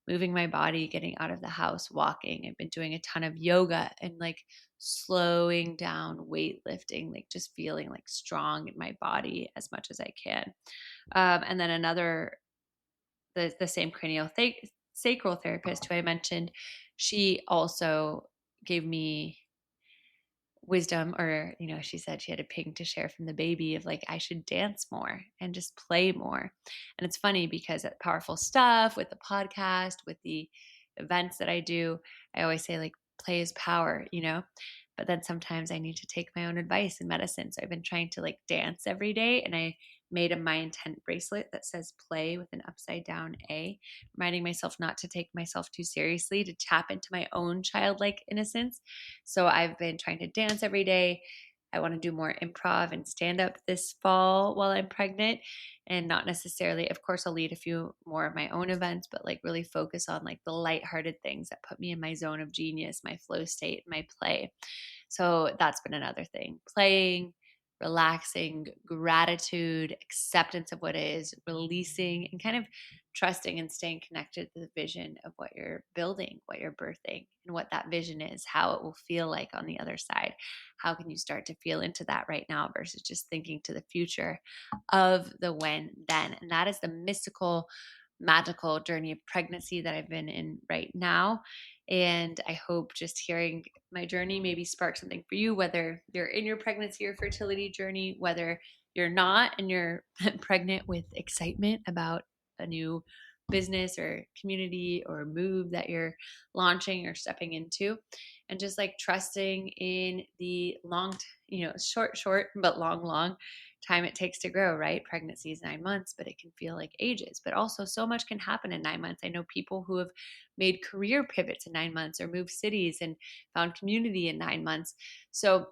moving my body, getting out of the house, walking. I've been doing a ton of yoga and like slowing down, weightlifting, like just feeling like strong in my body as much as I can. And then the same sacral therapist who I mentioned, she also gave me wisdom, or she said she had a ping to share from the baby of like I should dance more and just play more. And it's funny because at Powerful Stuff, with the podcast, with the events that I do, I always say like play is power, but then sometimes I need to take my own advice in medicine. So I've been trying to like dance every day, and I made a My Intent bracelet that says play with an upside down A, reminding myself not to take myself too seriously, to tap into my own childlike innocence. So I've been trying to dance every day. I want to do more improv and stand up this fall while I'm pregnant, and not necessarily, of course, I'll lead a few more of my own events, but like really focus on like the lighthearted things that put me in my zone of genius, my flow state, my play. So that's been another thing. Playing, relaxing, gratitude, acceptance of what is, releasing, and kind of trusting and staying connected to the vision of what you're building, what you're birthing, and what that vision is, how it will feel like on the other side. How can you start to feel into that right now versus just thinking to the future of the when, then? And that is the mystical, magical journey of pregnancy that I've been in right now. And I hope just hearing my journey maybe spark something for you, whether you're in your pregnancy or fertility journey, whether you're not and you're pregnant with excitement about a new business or community or move that you're launching or stepping into, and just like trusting in the short, but long time it takes to grow, right? Pregnancy is 9 months, but it can feel like ages. But also, so much can happen in 9 months. I know people who have made career pivots in 9 months or moved cities and found community in 9 months. So,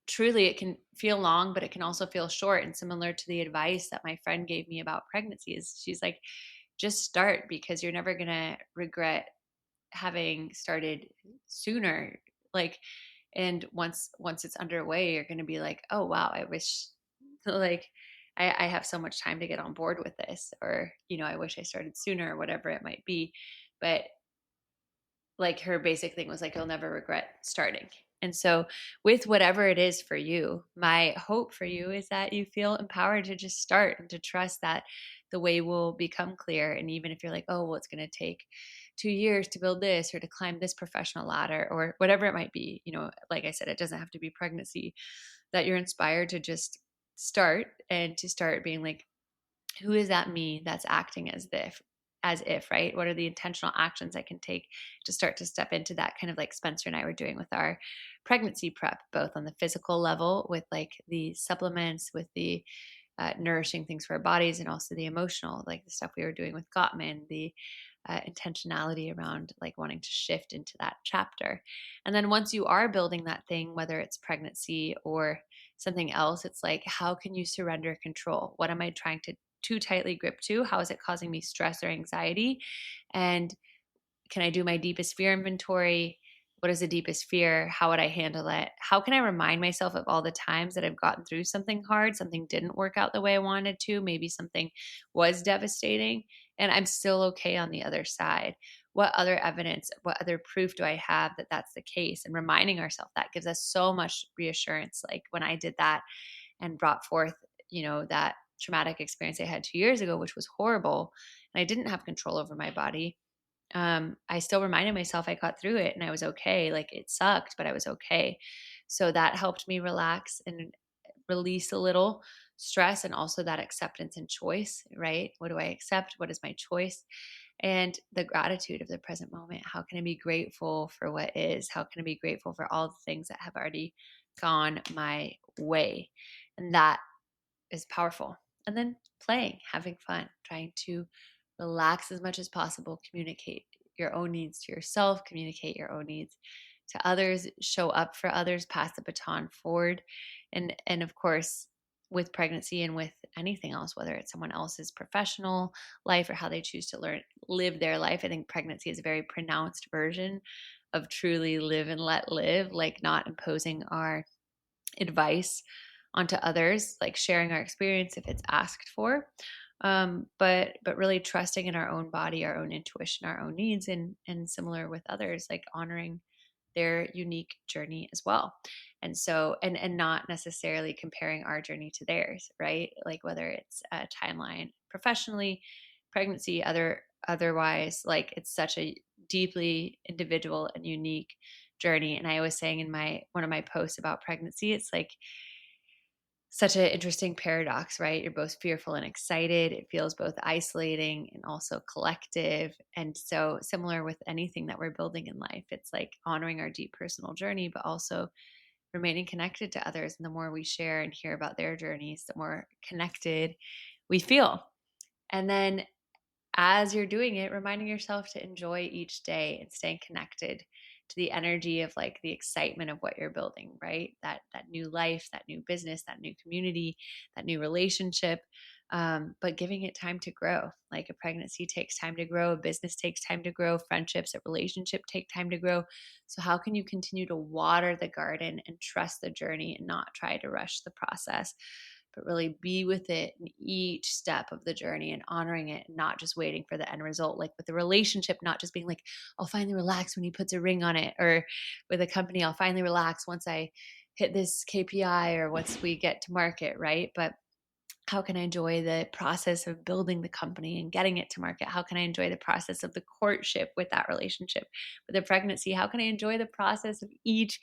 truly, it can feel long, but it can also feel short. And similar to the advice that my friend gave me about pregnancy, is she's like, just start, because you're never going to regret having started sooner. Like, and once it's underway, you're going to be like, oh wow, I wish like I have so much time to get on board with this, or I wish I started sooner, or whatever it might be. But like her basic thing was like, you'll never regret starting. And so with whatever it is for you, my hope for you is that you feel empowered to just start and to trust that the way will become clear. And even if you're like, oh well, it's going to take 2 years to build this, or to climb this professional ladder, or whatever it might be, like I said, it doesn't have to be pregnancy, that you're inspired to just start, and to start being like, who is that me that's acting as if, right? What are the intentional actions I can take to start to step into that, kind of like Spencer and I were doing with our pregnancy prep, both on the physical level with like the supplements, with the nourishing things for our bodies, and also the emotional, like the stuff we were doing with Gottman, the intentionality around like wanting to shift into that chapter. And then once you are building that thing, whether it's pregnancy or something else, it's like, how can you surrender control? What am I trying to too tightly grip to? How is it causing me stress or anxiety? And can I do my deepest fear inventory? What is the deepest fear? How would I handle it? How can I remind myself of all the times that I've gotten through something hard, something didn't work out the way I wanted to, maybe something was devastating, and I'm still okay on the other side? What other evidence, what other proof do I have that that's the case? And reminding ourselves that gives us so much reassurance. Like when I did that and brought forth, that traumatic experience I had 2 years ago, which was horrible, and I didn't have control over my body. I still reminded myself I got through it and I was okay. Like it sucked, but I was okay. So that helped me relax and release a little stress, and also that acceptance and choice, right? What do I accept? What is my choice? And the gratitude of the present moment. How can I be grateful for what is? How can I be grateful for all the things that have already gone my way? And that is powerful. And then playing, having fun, trying to relax as much as possible, communicate your own needs to yourself, communicate your own needs to others, show up for others, pass the baton forward. And of course, with pregnancy and with anything else, whether it's someone else's professional life or how they choose to live their life, I think pregnancy is a very pronounced version of truly live and let live, like not imposing our advice onto others, like sharing our experience if it's asked for, but really trusting in our own body, our own intuition, our own needs, and similar with others, like honoring their unique journey as well. And so, and not necessarily comparing our journey to theirs, right? Like whether it's a timeline professionally, pregnancy, otherwise, like it's such a deeply individual and unique journey. And I was saying in my one of my posts about pregnancy, it's like such an interesting paradox, right? You're both fearful and excited. It feels both isolating and also collective. And so, similar with anything that we're building in life, it's like honoring our deep personal journey, but also remaining connected to others. And the more we share and hear about their journeys, the more connected we feel. And then as you're doing it, reminding yourself to enjoy each day and staying connected to the energy of like the excitement of what you're building, right? That new life, that new business, that new community, that new relationship. But giving it time to grow. Like a pregnancy takes time to grow, a business takes time to grow, friendships, a relationship take time to grow. So how can you continue to water the garden and trust the journey and not try to rush the process? But really be with it in each step of the journey and honoring it, and not just waiting for the end result. Like with the relationship, not just being like, I'll finally relax when he puts a ring on it, or with a company, I'll finally relax once I hit this KPI or once we get to market, right? But how can I enjoy the process of building the company and getting it to market? How can I enjoy the process of the courtship with that relationship? With a pregnancy, how can I enjoy the process of each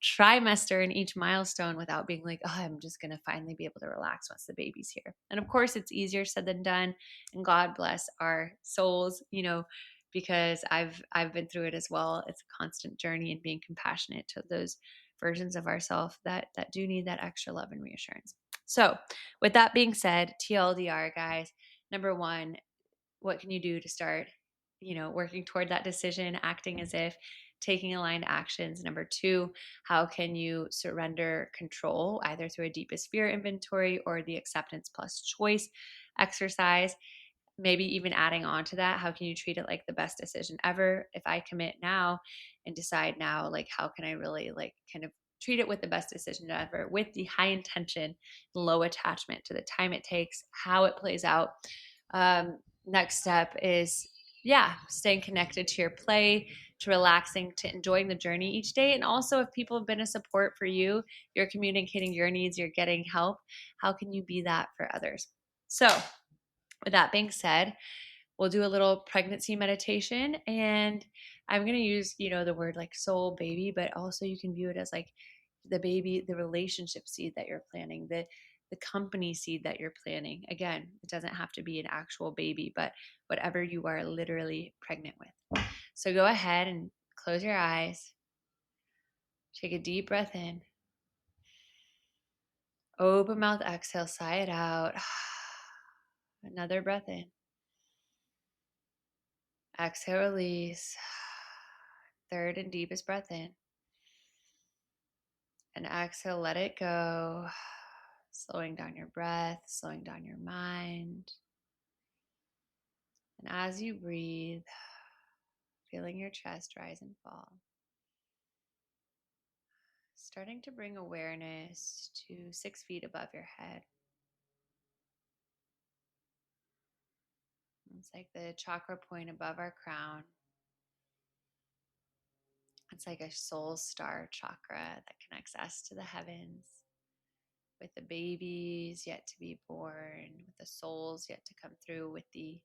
trimester and each milestone without being like, oh, I'm just going to finally be able to relax once the baby's here? And of course, it's easier said than done. And God bless our souls, because I've been through it as well. It's a constant journey, and being compassionate to those versions of ourselves that do need that extra love and reassurance. So, with that being said, TLDR, guys, number one, what can you do to start, working toward that decision, acting as if, taking aligned actions? Number two, how can you surrender control, either through a deepest fear inventory or the acceptance plus choice exercise? Maybe even adding on to that, how can you treat it like the best decision ever? If I commit now and decide now, like, how can I really like kind of treat it with the best decision ever, with the high intention, low attachment to the time it takes, how it plays out? Next step is, yeah, staying connected to your play, to relaxing, to enjoying the journey each day. And also, if people have been a support for you, you're communicating your needs, you're getting help, how can you be that for others? So, with that being said, we'll do a little pregnancy meditation, and I'm going to use, the word like soul baby, but also you can view it as like the baby, the relationship seed that you're planting, the company seed that you're planting. Again, it doesn't have to be an actual baby, but whatever you are literally pregnant with. So go ahead and close your eyes. Take a deep breath in. Open mouth, exhale, sigh it out. Another breath in. Exhale, release. Third and deepest breath in. And exhale, let it go. Slowing down your breath, slowing down your mind. And as you breathe, feeling your chest rise and fall. Starting to bring awareness to 6 feet above your head. It's like the chakra point above our crown. It's like a soul star chakra that connects us to the heavens, with the babies yet to be born, with the souls yet to come through, with the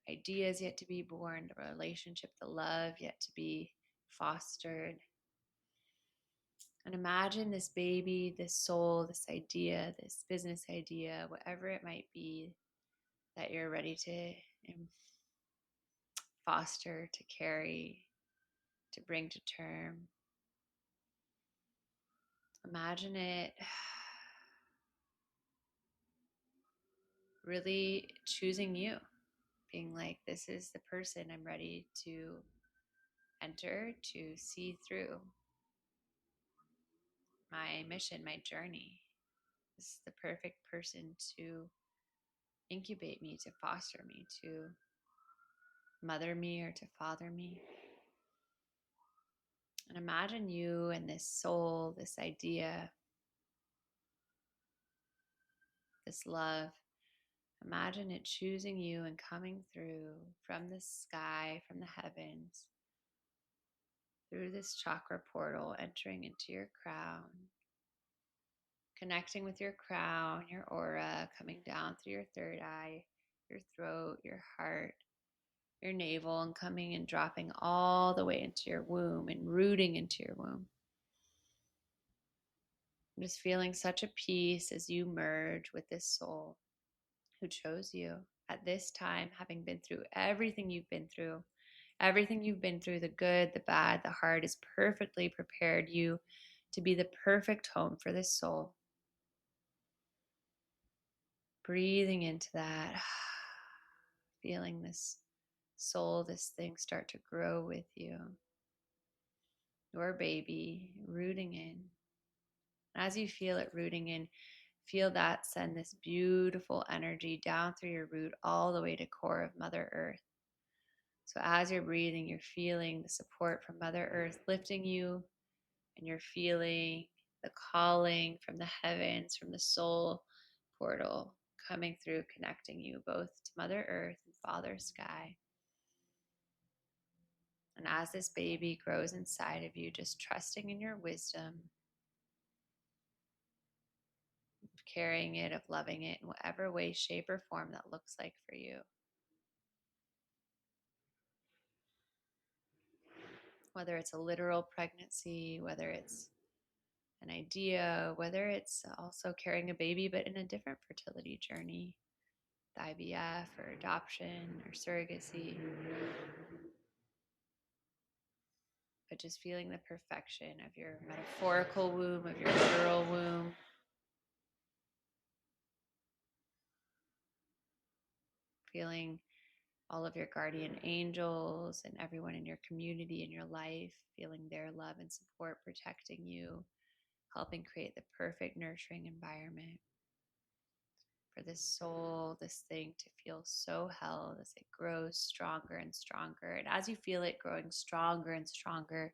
ideas yet to be born, the relationship, the love yet to be fostered. And imagine this baby, this soul, this idea, this business idea, whatever it might be that you're ready to foster, to carry, to bring to term. Imagine it really choosing you, being like, this is the person I'm ready to enter, to see through my mission, my journey. This is the perfect person to incubate me, to foster me, to mother me, or to father me. And imagine you and this soul, this idea, this love. Imagine it choosing you and coming through from the sky, from the heavens, through this chakra portal, entering into your crown, connecting with your crown, your aura, coming down through your third eye, your throat, your heart, your navel, and coming and dropping all the way into your womb and rooting into your womb. I'm just feeling such a peace as you merge with this soul who chose you at this time, having been through everything you've been through. Everything you've been through, the good, the bad, the hard, is perfectly prepared you to be the perfect home for this soul. Breathing into that, feeling this soul, this thing start to grow with you. Your baby rooting in. As you feel it rooting in, feel that send this beautiful energy down through your root all the way to core of Mother Earth. So as you're breathing, you're feeling the support from Mother Earth lifting you, and you're feeling the calling from the heavens, from the soul portal coming through, connecting you both to Mother Earth and Father Sky. And as this baby grows inside of you, just trusting in your wisdom, of carrying it, of loving it in whatever way, shape, or form that looks like for you. Whether it's a literal pregnancy, whether it's an idea, whether it's also carrying a baby but in a different fertility journey, the IVF or adoption or surrogacy, but just feeling the perfection of your metaphorical womb, of your literal womb. Feeling all of your guardian angels and everyone in your community, in your life, feeling their love and support, protecting you, helping create the perfect nurturing environment for this soul, this thing to feel so held as it grows stronger and stronger. And as you feel it growing stronger and stronger,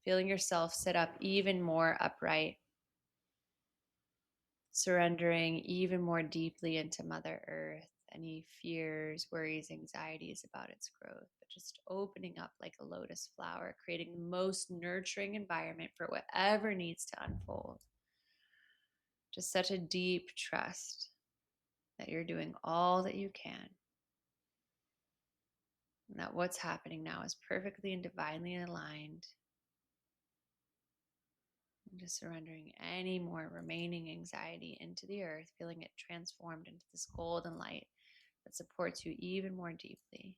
feeling yourself sit up even more upright, surrendering even more deeply into Mother Earth, any fears, worries, anxieties about its growth, but just opening up like a lotus flower, creating the most nurturing environment for whatever needs to unfold. Just such a deep trust that you're doing all that you can, and that what's happening now is perfectly and divinely aligned. And just surrendering any more remaining anxiety into the earth, feeling it transformed into this golden light that supports you even more deeply.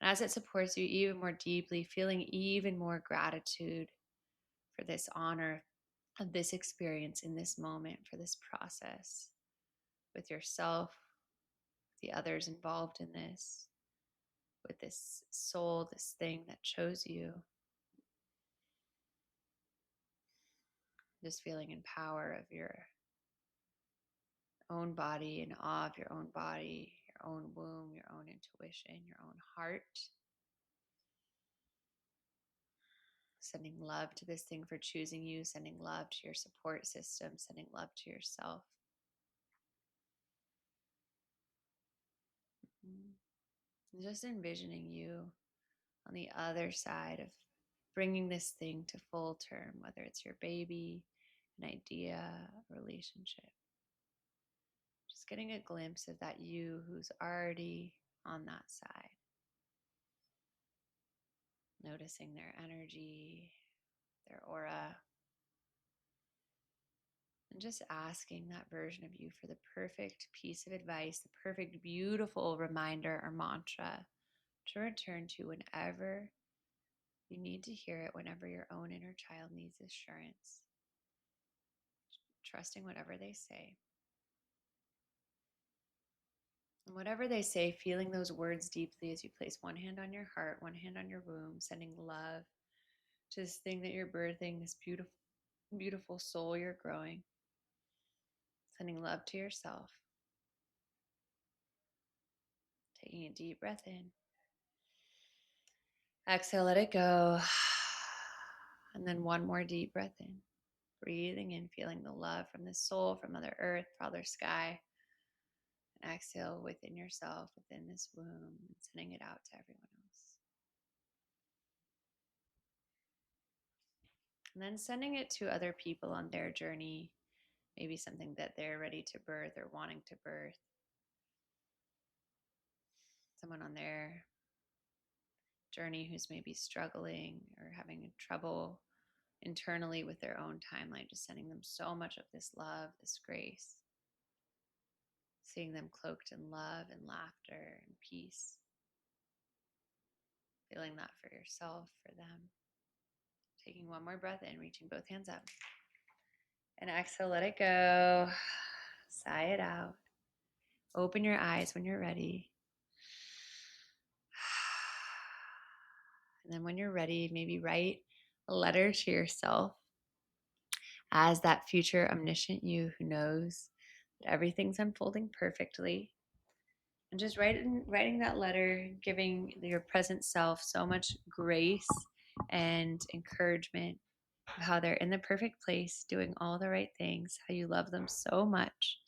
And as it supports you even more deeply, feeling even more gratitude for this honor of this experience in this moment, for this process with yourself, the others involved in this, with this soul, this thing that chose you. Just feeling in power of your own body, in awe of your own body, your own womb, your own intuition, your own heart. Sending love to this thing for choosing you, sending love to your support system, sending love to yourself. And just envisioning you on the other side of bringing this thing to full term, whether it's your baby, an idea, a relationship. Just getting a glimpse of that you who's already on that side. Noticing their energy, their aura, and just asking that version of you for the perfect piece of advice, the perfect, beautiful reminder or mantra to return to whenever you need to hear it, whenever your own inner child needs assurance. Trusting whatever they say. And whatever they say, feeling those words deeply as you place one hand on your heart, one hand on your womb, sending love to this thing that you're birthing, this beautiful, beautiful soul you're growing. Sending love to yourself. Taking a deep breath in. Exhale, let it go. And then one more deep breath in. Breathing in, feeling the love from the soul, from Mother Earth, Father Sky. And exhale within yourself, within this womb, and sending it out to everyone else. And then sending it to other people on their journey, maybe something that they're ready to birth or wanting to birth. Someone on their journey who's maybe struggling or having trouble internally with their own timeline, just sending them so much of this love, this grace, seeing them cloaked in love and laughter and peace, feeling that for yourself, for them. Taking one more breath in, reaching both hands up. And exhale, let it go. Sigh it out. Open your eyes when you're ready. And then when you're ready, maybe write a letter to yourself as that future omniscient you who knows that everything's unfolding perfectly. And just writing that letter, giving your present self so much grace and encouragement of how they're in the perfect place, doing all the right things, how you love them so much.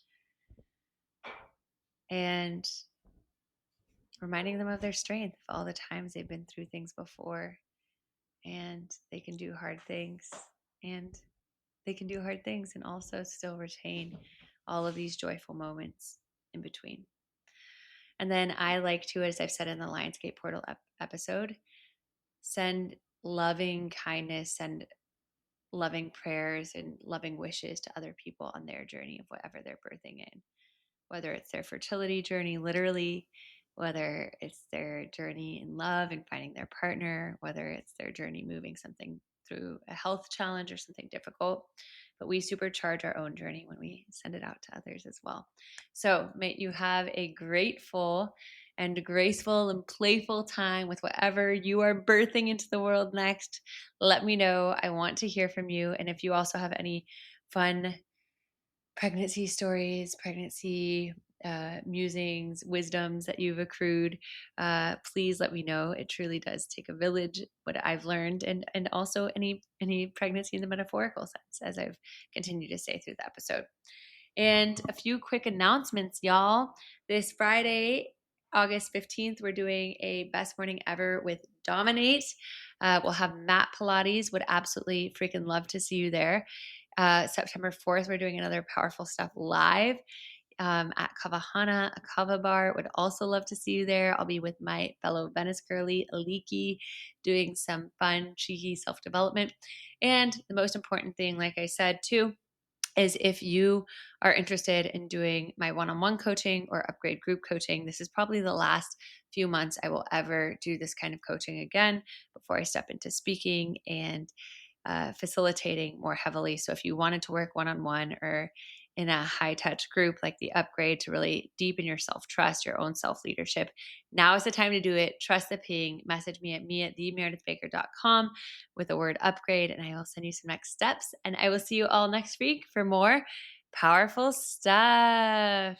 And reminding them of their strength, of all the times they've been through things before, and they can do hard things, and also still retain all of these joyful moments in between. And then I like to, as I've said in the Lionsgate Portal episode, send loving kindness, send loving prayers and loving wishes to other people on their journey of whatever they're birthing in, whether it's their fertility journey, literally, whether it's their journey in love and finding their partner, whether it's their journey moving something through a health challenge or something difficult. But we supercharge our own journey when we send it out to others as well. So may you have a grateful and graceful and playful time with whatever you are birthing into the world next. Let me know. I want to hear from you. And if you also have any fun pregnancy stories, pregnancy musings, wisdoms that you've accrued, please let me know. It truly does take a village, what I've learned, and also any pregnancy in the metaphorical sense, as I've continued to say through the episode. And a few quick announcements, y'all. This Friday, August 15th, we're doing a Best Morning Ever with Dominate. We'll have Matt Pilates. Would absolutely freaking love to see you there. September 4th, we're doing another Powerful Stuff live at Kavahana, a kava bar. Would also love to see you there. I'll be with my fellow Venice girly, Aliki, doing some fun, cheeky self-development. And the most important thing, like I said, too, is if you are interested in doing my one-on-one coaching or upgrade group coaching, this is probably the last few months I will ever do this kind of coaching again before I step into speaking and facilitating more heavily. So if you wanted to work one-on-one or in a high-touch group like the upgrade to really deepen your self-trust, your own self-leadership, now is the time to do it. Trust the ping. Message me at themeredithbaker.com with the word upgrade, and I will send you some next steps. And I will see you all next week for more powerful stuff.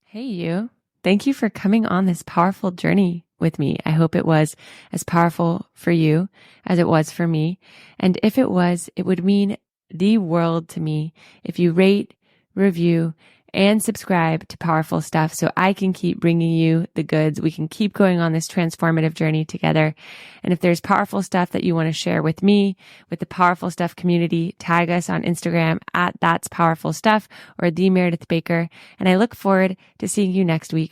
Hey, you. Thank you for coming on this powerful journey with me. I hope it was as powerful for you as it was for me. And if it was, it would mean the world to me if you rate, review, and subscribe to Powerful Stuff so I can keep bringing you the goods. We can keep going on this transformative journey together. And if there's powerful stuff that you want to share with me, with the Powerful Stuff community, tag us on Instagram at That's Powerful Stuff or The Meredith Baker. And I look forward to seeing you next week.